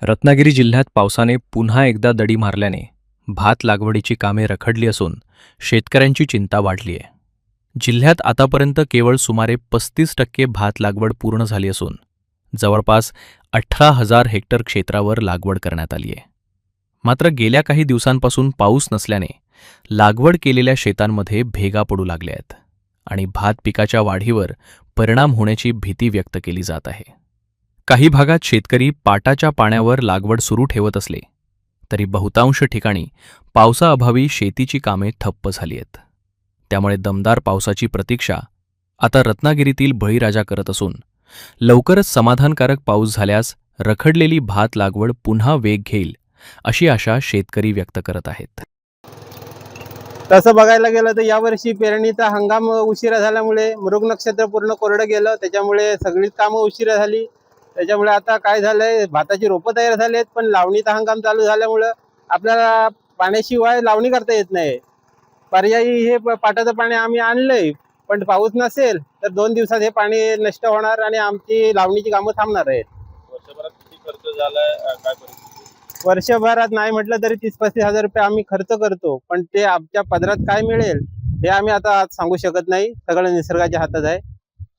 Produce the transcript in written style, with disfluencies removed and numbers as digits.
रत्नागिरी जिल्ह्यात पावसाने पुन्हा एकदा दडी मारल्याने भात लागवडीची कामे रखडली असून शेतकऱ्यांची चिंता वाढली आहे. जिल्ह्यात आतापर्यंत केवळ सुमारे 35% भात लागवड पूर्ण झाली असून जवळपास 18,000 हेक्टर क्षेत्रावर लागवड करण्यात आली आहे. मात्र गेल्या काही दिवसांपासून पाऊस नसल्याने लागवड केलेल्या शेतांमध्ये भेगा पडू लागल्या आहेत आणि भात पिकाच्या वाढीवर परिणाम होण्याची भीती व्यक्त केली जात आहे. काही भागात शेतकरी पाटाच्या पाण्यावर लागवड सुरू ठेवत असले तरी बहुतांश ठिकाणी पावसाअभावी शेतीची कामे ठप्प झाली आहेत. त्यामुळे दमदार पावसाची प्रतीक्षा आता रत्नागिरीतील बळीराजा करत असून लवकरच समाधानकारक पाऊस झाल्यास रखडलेली भात लागवड पुन्हा वेग घेईल अशी आशा शेतकरी व्यक्त करत आहेत. तसं बघायला गेलं तर यावर्षी पेरणीचा हंगाम उशिरा झाल्यामुळे मृग नक्षत्र पूर्ण कोरडं गेलं, त्याच्यामुळे सगळीच कामं उशिरा झाली. त्याच्यामुळे आता काय झालंय, भाताची रोपं तयार झालेत, पण लावणीचा हंगाम चालू झाल्यामुळं आपल्याला पाण्याशिवाय लावणी करता येत नाही. पर्यायी हे पाटाचं पाणी आम्ही आणलंय, पण पाऊस नसेल तर 2 दिवसात हे पाणी नष्ट होणार आणि आमची लावणीची कामं थांबणार आहेत. वर्षभरात किती खर्च झालाय, काय परिस्थिती? वर्षभरात नाही म्हटलं तरी 30-35 हजार रुपये आम्ही खर्च करतो, पण ते आमच्या पदरात काय मिळेल हे आम्ही आता आज सांगू शकत नाही. सगळं निसर्गाच्या हातात आहे.